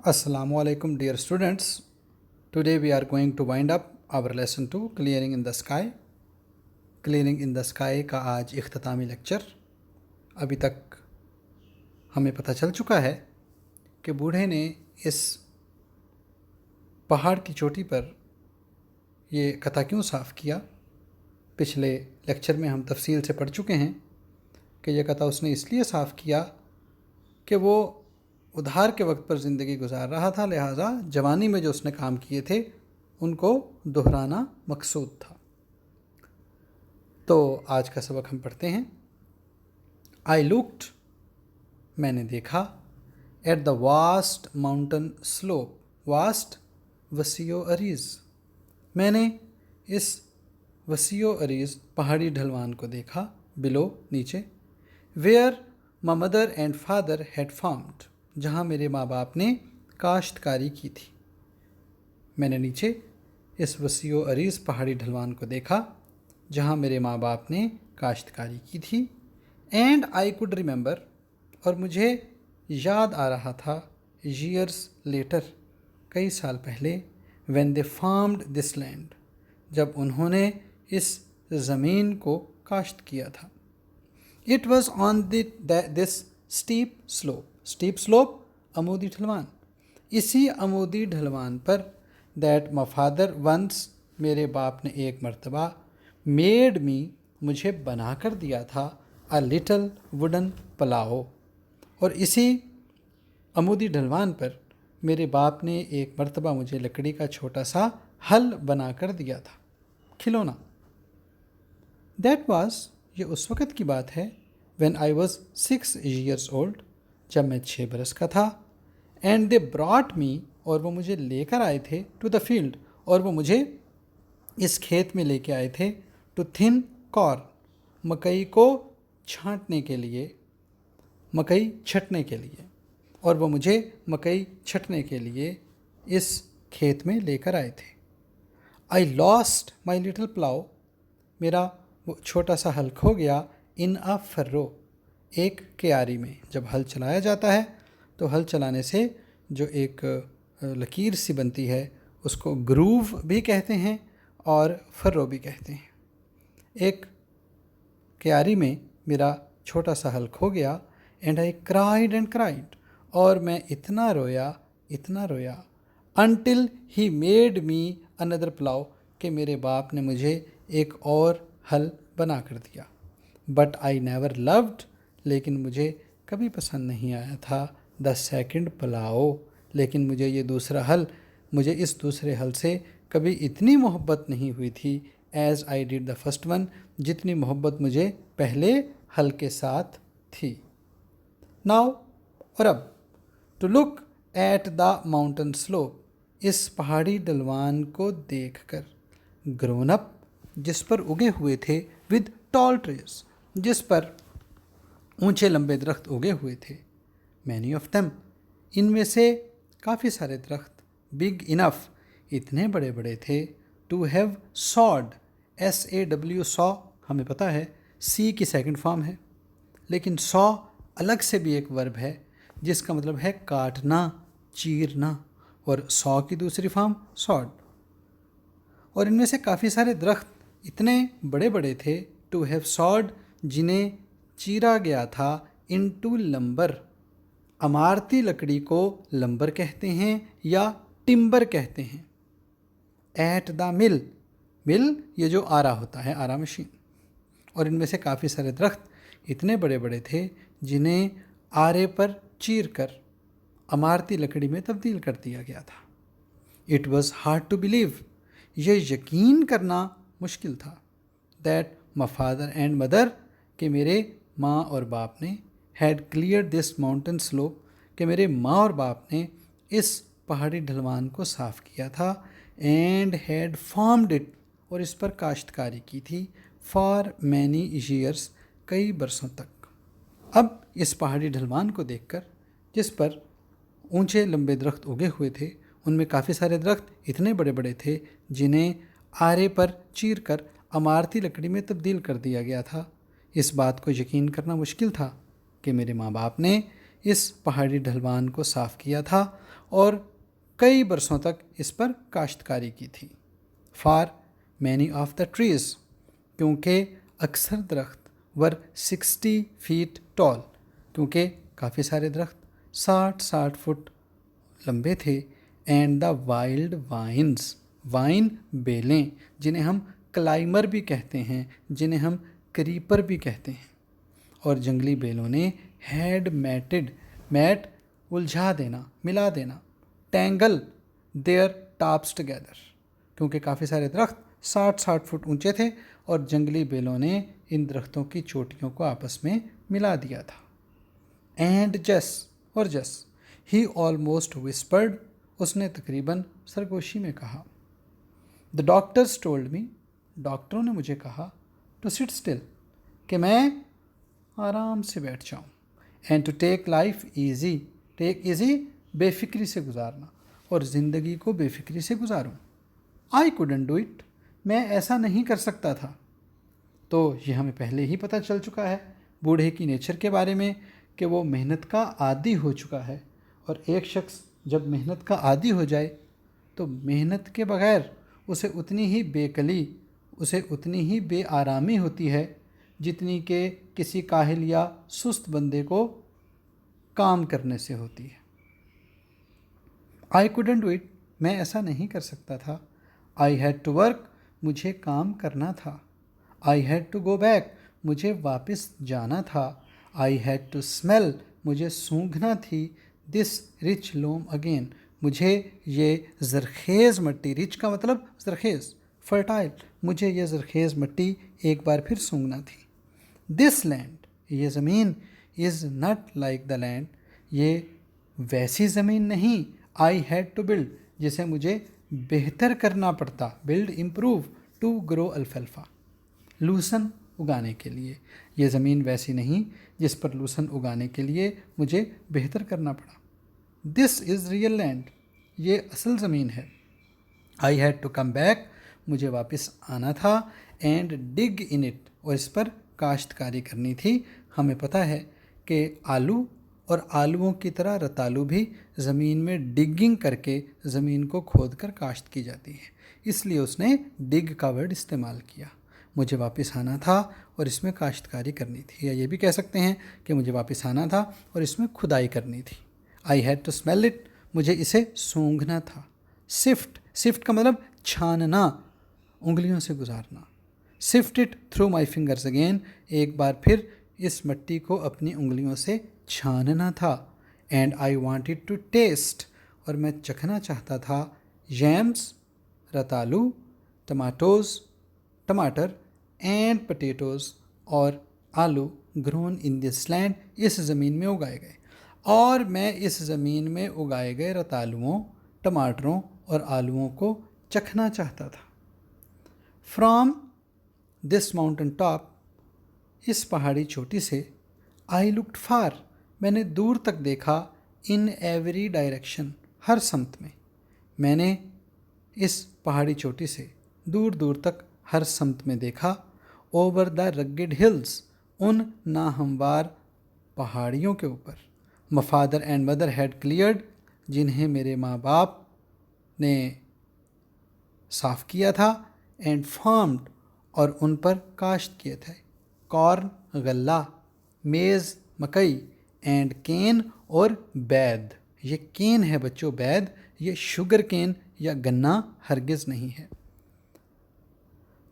Assalamu alaikum dear students. Today we are going to wind up our lesson 2 Clearing in the Sky. Clearing in the Sky का आज इख्तितामी lecture. अभी तक हमें पता चल चुका है कि बूढ़े ने इस पहाड़ की चोटी पर ये कता क्यों साफ़ किया। पिछले लेक्चर में हम तफसील से पढ़ चुके हैं कि यह कता उसने इसलिए साफ़ किया कि वो उधार के वक्त पर ज़िंदगी गुजार रहा था, लिहाजा जवानी में जो उसने काम किए थे उनको दोहराना मकसूद था। तो आज का सबक हम पढ़ते हैं। आई लुक्ड, मैंने देखा, at the vast mountain slope, vast वसीओ अरीज़, मैंने इस वसीओ अरीज़ पहाड़ी ढलवान को देखा, बिलो नीचे, where my mother and father had farmed, जहाँ मेरे माँ बाप ने काश्तकारी की थी। मैंने नीचे इस वसीओ अरीज़ पहाड़ी ढलवान को देखा जहाँ मेरे माँ बाप ने काश्तकारी की थी। एंड आई कुड रिमेंबर, और मुझे याद आ रहा था, ईयर्स लेटर, कई साल पहले, when they farmed this land, जब उन्होंने इस ज़मीन को काश्त किया था। It was on this steep slope, steep slope अमूदी ढलवान, इसी अमूदी ढलवान पर, दैट माई फादर वंस, मेरे बाप ने एक मर्तबा, मेड मी, मुझे बना कर दिया था, अ लिटल वुडन पलाओ, और इसी अमूदी ढलवान पर मेरे बाप ने एक मर्तबा मुझे लकड़ी का छोटा सा हल बना कर दिया था, खिलौना। दैट वाज, ये उस वक़्त की बात है, when I was 6 years old, जब मैं 6 बरस का था। एंड दे ब्रॉट मी, और वो मुझे लेकर आए थे, टू द फील्ड, और वो मुझे इस खेत में लेके आए थे, टू थिन कॉर्न, मकई को छांटने के लिए, मकई छटने के लिए, और वो मुझे मकई छटने के लिए इस खेत में लेकर आए थे। I lost my little plough, मेरा वो छोटा सा हल खो गया, इन अ फर्रो, एक क्यारी में। जब हल चलाया जाता है तो हल चलाने से जो एक लकीर सी बनती है उसको ग्रूव भी कहते हैं और फर्रो भी कहते हैं। एक क्यारी में मेरा छोटा सा हल खो गया। And I cried and cried, और मैं इतना रोया, until he made me another plough, कि मेरे बाप ने मुझे एक और हल बना कर दिया। बट आई नेवर लव्ड, लेकिन मुझे कभी पसंद नहीं आया था, द सेकंड पलाओ, लेकिन मुझे ये दूसरा हल, मुझे इस दूसरे हल से कभी इतनी मोहब्बत नहीं हुई थी, as I did the first one, जितनी मोहब्बत मुझे पहले हल के साथ थी। नाउ, और अब, to look at the mountain slope, इस पहाड़ी ढलवान को देखकर, ग्रोन अप, जिस पर उगे हुए थे, विद टॉल ट्रीज, जिस पर ऊंचे लंबे दरख्त उगे हुए थे, मैनी ऑफ देम, इनमें से काफ़ी सारे दरख्त, बिग इनफ, इतने बड़े बड़े थे, to have sawed, SAW, saw, हमें पता है सी की सेकंड फॉर्म है, लेकिन सॉ अलग से भी एक वर्ब है जिसका मतलब है काटना, चीरना, और सॉ की दूसरी फॉर्म सॉड। और इनमें से काफ़ी सारे दरख्त इतने बड़े बड़े थे, टू हैव सॉड, जिन्हें चीरा गया था, इनटू लंबर, अमारती लकड़ी को लंबर कहते हैं या टिम्बर कहते हैं। एट द मिल, मिल ये जो आरा होता है, आरा मशीन। और इनमें से काफ़ी सारे दरख्त इतने बड़े बड़े थे जिन्हें आरे पर चीर कर अमारती लकड़ी में तब्दील कर दिया गया था। It was hard to believe, ये यकीन करना मुश्किल था, that my father and mother, कि मेरे माँ और बाप ने, had clear this mountain slope, कि मेरे माँ और बाप ने इस पहाड़ी ढलवान को साफ़ किया था, एंड हैड फॉर्म्ड इट, और इस पर काश्तकारी की थी, फॉर मैनी ईयर्स, कई बरसों तक। अब इस पहाड़ी ढलवान को देखकर, जिस पर ऊंचे लंबे दरख्त उगे हुए थे, उनमें काफ़ी सारे दरख्त इतने बड़े बड़े थे जिन्हें आरे पर चीर कर अमारती लकड़ी में तब्दील कर दिया गया था, इस बात को यकीन करना मुश्किल था कि मेरे माँ बाप ने इस पहाड़ी ढलवान को साफ़ किया था और कई बरसों तक इस पर काश्तकारी की थी। For many of the trees, क्योंकि अक्सर दरख्त वर 60 फीट टॉल, क्योंकि काफ़ी सारे दरख्त 60 फुट लंबे थे। And the wild vines, vine बेलें जिन्हें हम क्लाइमर भी कहते हैं, जिन्हें हम क्रीपर भी कहते हैं, और जंगली बेलों ने हैड मैटेड, मैट उलझा देना, मिला देना, टैंगल देयर टॉप्स टुगेदर, क्योंकि काफ़ी सारे दरख्त 60 फुट ऊंचे थे और जंगली बेलों ने इन दरख्तों की चोटियों को आपस में मिला दिया था। एंड जस, और जस, ही ऑलमोस्ट विस्पर्ड, उसने तकरीबन सरगोशी में कहा। द डॉक्टर्स टोल्ड मी, डॉक्टरों ने मुझे कहा, टू सिट स्टिल, कि मैं आराम से बैठ जाऊं, and to take life easy, take easy बेफिक्री से गुजारना, और ज़िंदगी को बेफिक्री से गुजारूं। आई कुडंट डू इट, मैं ऐसा नहीं कर सकता था। तो ये हमें पहले ही पता चल चुका है बूढ़े की नेचर के बारे में कि वो मेहनत का आदी हो चुका है, और एक शख्स जब मेहनत का आदी हो जाए तो मेहनत के बगैर उसे उतनी ही बेकली, उसे उतनी ही बेआरामी होती है जितनी कि किसी काहिल या सुस्त बंदे को काम करने से होती है। आई कुडंट डू इट, मैं ऐसा नहीं कर सकता था। आई हैड टू वर्क, मुझे काम करना था। I had to go back, मुझे वापस जाना था। आई हैड टू स्मेल, मुझे सूंघना थी। दिस रिच लोम अगेन, मुझे ये ज़रखेज़ मिट्टी, रिच का मतलब ज़रखेज़, फर्टाइल, मुझे ये ज़रखेज़ मिट्टी एक बार फिर सूंघना थी। दिस लैंड, ये ज़मीन, is not like the land, ये वैसी ज़मीन नहीं, आई हैड टू बिल्ड, जिसे मुझे बेहतर करना पड़ता, बिल्ड इम्प्रूव, टू ग्रो अल्फाल्फा, लूसन उगाने के लिए। ये ज़मीन वैसी नहीं जिस पर लूसन उगाने के लिए मुझे बेहतर करना पड़ा। दिस इज़ रियल लैंड, ये असल ज़मीन है। I had to come back, मुझे वापस आना था। एंड डिग इन इट, और इस पर काश्तकारी करनी थी। हमें पता है कि आलू और आलूओं की तरह रतालू भी ज़मीन में डिगिंग करके ज़मीन को खोद कर काश्त की जाती है, इसलिए उसने डिग का वर्ड इस्तेमाल किया। मुझे वापस आना था और इसमें काश्तकारी करनी थी, या ये भी कह सकते हैं कि मुझे वापस आना था और इसमें खुदाई करनी थी। I had to smell it, मुझे इसे सूंघना था। सिफ्ट, सिफ्ट का मतलब छानना, उंगलियों से गुजारना। Sift it through my fingers again, एक बार फिर इस मिट्टी को अपनी उंगलियों से छानना था। And I wanted to taste, और मैं चखना चाहता था। यैम्स, रतालू, टमाटोज़, टमाटर, एंड पटेटोज़, और आलू, ग्रोन इन दिस लैंड, इस ज़मीन में उगाए गए। और मैं इस ज़मीन में उगाए गए रतालुओं, टमाटरों और आलूओं को चखना चाहता था। फ्रॉम दिस माउंटेन टॉप, इस पहाड़ी चोटी से, आई लुक्ड फार, मैंने दूर तक देखा। इन एवरी डायरेक्शन, हर समत में। मैंने इस पहाड़ी चोटी से दूर दूर तक हर समत में देखा। ओवर द रगेड हिल्स, उन नाहमवार पहाड़ियों के ऊपर। My father and mother had cleared, जिन्हें मेरे माँ बाप ने साफ़ किया था। एंड फार्म्ड, और उन पर काश्त किए थे। कॉर्न, गल्ला, मेज़, मकई, एंड केन, और बैद। ये केन है बच्चों, बैद, ये शुगर केन या गन्ना हरगिज़ नहीं है।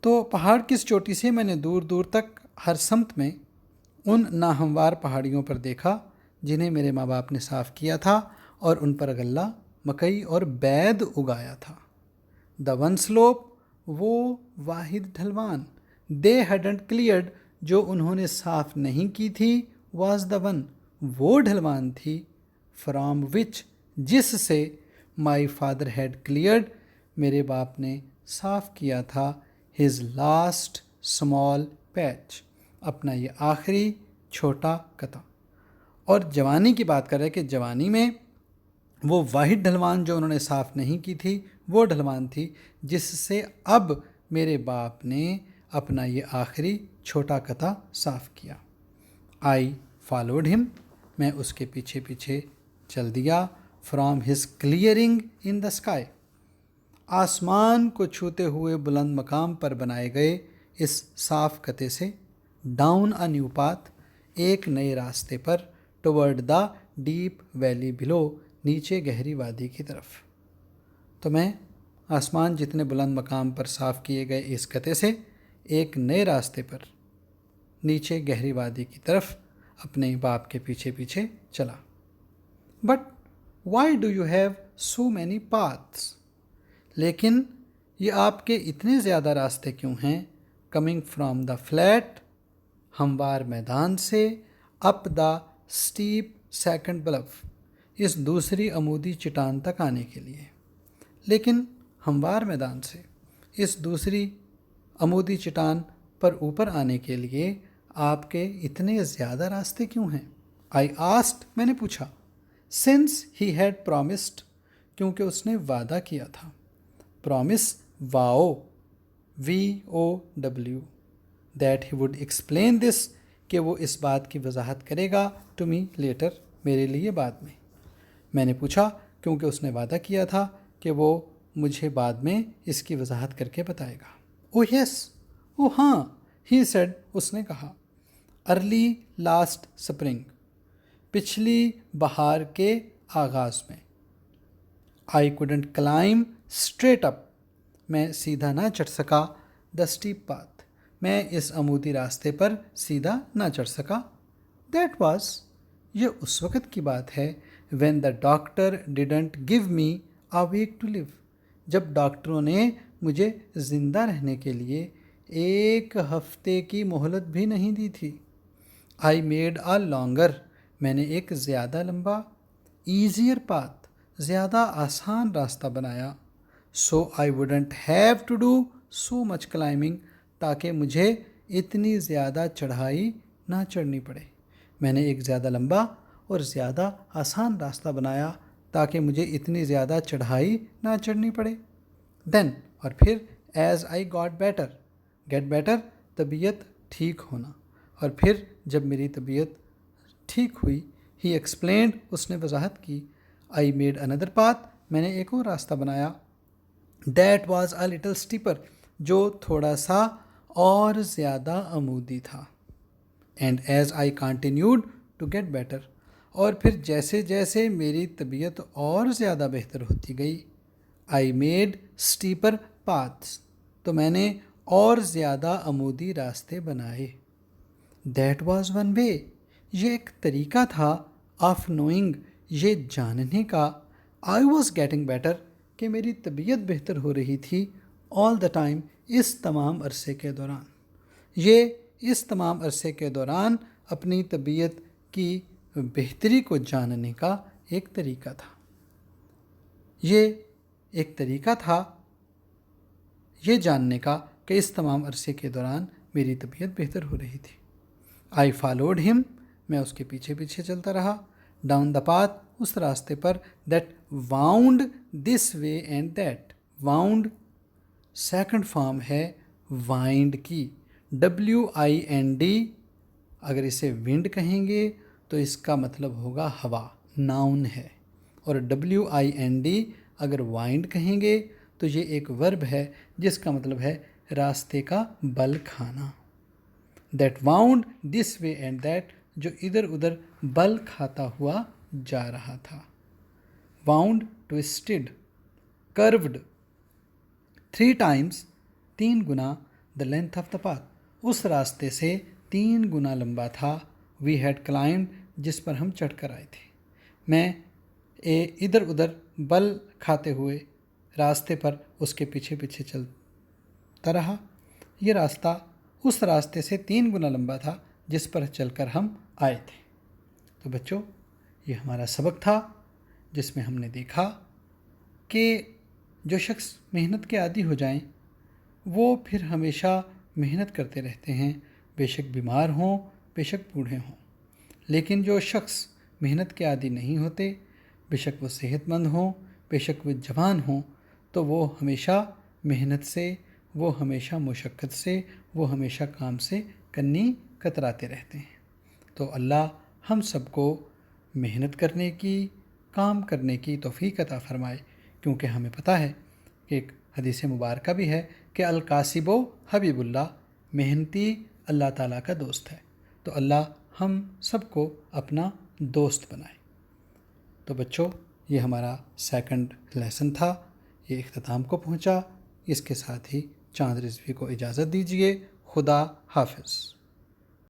तो पहाड़ की इस चोटी से मैंने दूर दूर तक हर समत में उन नाहमवार पहाड़ियों पर देखा जिन्हें मेरे माँ बाप ने साफ़ किया था, और उन पर गल्ला, मकई और बैद उगाया था। द वन स्लोप, वो वाहिद ढलवान। दे हैडंट क्लियर्ड, जो उन्होंने साफ़ नहीं की थी। वाज द वन, वो ढलवान थी। फ्रॉम विच, जिससे। माई फादर हैड क्लियर्ड, मेरे बाप ने साफ़ किया था। हिज लास्ट स्मॉल पैच, अपना ये आखिरी छोटा कता। और जवानी की बात कर रहे हैं कि जवानी में वो वाहिद ढलवान जो उन्होंने साफ़ नहीं की थी, वो ढलवान थी जिससे अब मेरे बाप ने अपना ये आखिरी छोटा कता साफ़ किया। आई फॉलोड हिम, मैं उसके पीछे पीछे चल दिया। From his clearing in the sky. आसमान को छूते हुए बुलंद मकाम पर बनाए गए इस साफ कते से डाउन अ न्यू पाथ, एक नए रास्ते पर, toward the deep valley below, नीचे गहरी वादी की तरफ। तो मैं आसमान जितने बुलंद मकाम पर साफ किए गए इस कते से एक नए रास्ते पर नीचे गहरी वादी की तरफ अपने बाप के पीछे पीछे चला। But why do you have so many paths? लेकिन ये आपके इतने ज़्यादा रास्ते क्यों हैं? कमिंग फ्रॉम द फ्लैट, हमवार मैदान से, up the steep second bluff, इस दूसरी अमूदी चट्टान तक आने के लिए। लेकिन हमवार मैदान से इस दूसरी अमूदी चट्टान पर ऊपर आने के लिए आपके इतने ज़्यादा रास्ते क्यों हैं? आई आस्क्ड, मैंने पूछा। सिंस ही हैड प्रॉमिस्ड, क्योंकि उसने वादा किया था। Promise, wow, VOW, that he would explain this, कि वो इस बात की वजाहत करेगा टू मी लेटर, मेरे लिए बाद में। मैंने पूछा क्योंकि उसने वादा किया था कि वो मुझे बाद में इसकी वजाहत करके बताएगा। ओह यस, ओह हाँ, ही सेड, उसने कहा। अर्ली लास्ट स्प्रिंग, पिछली बहार के आगाज़ में। I couldn't climb straight up, मैं सीधा ना चढ़ सका। द स्टीप पाथ, मैं इस अमूदी रास्ते पर सीधा ना चढ़ सका। दैट वाज, ये उस वक़्त की बात है, when the doctor didn't give me a week to live, जब डॉक्टरों ने मुझे ज़िंदा रहने के लिए एक हफ्ते की मोहलत भी नहीं दी थी। आई मेड अ लॉन्गर, मैंने एक ज़्यादा लंबा, ईजियर पाथ, ज़्यादा आसान रास्ता बनाया। So I wouldn't have to do so much climbing, ताकि मुझे इतनी ज़्यादा चढ़ाई ना चढ़नी पड़े। मैंने एक ज़्यादा लंबा और ज़्यादा आसान रास्ता बनाया ताकि मुझे इतनी ज़्यादा चढ़ाई ना चढ़नी पड़े। देन, और फिर, as I got better, get better, तबीयत ठीक होना, और फिर जब मेरी तबीयत ठीक हुई, ही एक्सप्लेन्ड, उसने वजाहत की। आई मेड अनदर पाथ, मैंने एक और रास्ता बनाया। That was a little steeper, जो थोड़ा सा और ज़्यादा अमूदी था। And as I continued to get better, और फिर जैसे जैसे मेरी तबीयत और ज़्यादा बेहतर होती गई, आई मेड स्टीपर पाथ्स, तो मैंने और ज़्यादा अमूदी रास्ते बनाए। दैट वाज वन वे, ये एक तरीका था, ऑफ नोइंग, ये जानने का, आई वॉज गेटिंग बेटर, कि मेरी तबीयत बेहतर हो रही थी, ऑल द टाइम, इस तमाम अरसे के दौरान। ये इस तमाम अरसे के दौरान अपनी तबीयत की बेहतरी को जानने का एक तरीका था। ये एक तरीका था ये जानने का कि इस तमाम अरसे के दौरान मेरी तबीयत बेहतर हो रही थी। आई फॉलोड हिम, मैं उसके पीछे पीछे चलता रहा। डाउन द पाथ, उस रास्ते पर, that wound this way and that. Wound second form है वाइंड की, WIND। अगर इसे विंड कहेंगे तो इसका मतलब होगा हवा, नाउन है। और WIND अगर वाइंड कहेंगे तो ये एक वर्ब है जिसका मतलब है रास्ते का बल खाना। That wound this way and that, जो इधर उधर बल खाता हुआ जा रहा था। Wound, twisted, curved, 3 times, 3 Guna, the length of the path, उस रास्ते से 3 गुना लंबा था। वी हैड क्लाइंब, जिस पर हम चढ़ कर आए थे। मैं इधर उधर बल खाते हुए रास्ते पर उसके पीछे पीछे चलता रहा। ये रास्ता उस रास्ते से 3 गुना लंबा था जिस पर चलकर हम आए थे। तो बच्चों, ये हमारा सबक था जिसमें हमने देखा कि जो शख्स मेहनत के आदी हो जाएं, वो फिर हमेशा मेहनत करते रहते हैं, बेशक बीमार हों, बेशक बूढ़े हों। लेकिन जो शख्स मेहनत के आदी नहीं होते, बेशक वो सेहतमंद हों, बेशक वो जवान हों, तो वो हमेशा मेहनत से, वो हमेशा मुशक्क़त से, वो हमेशा काम से कन्नी कतराते रहते हैं। तो अल्लाह हम सबको मेहनत करने की काम करने की तौफीक अता फ़रमाए, क्योंकि हमें पता है कि एक हदीस मुबारका भी है कि अल कासिबो हबीबुल्लाह, मेहनती अल्लाह ताला का दोस्त है। तो अल्लाह हम सबको अपना दोस्त बनाए। तो बच्चों, ये हमारा सेकंड लेसन था, ये इख्तिताम को पहुंचा। इसके साथ ही चांद रिजवी को इजाज़त दीजिए। खुदा हाफिज़।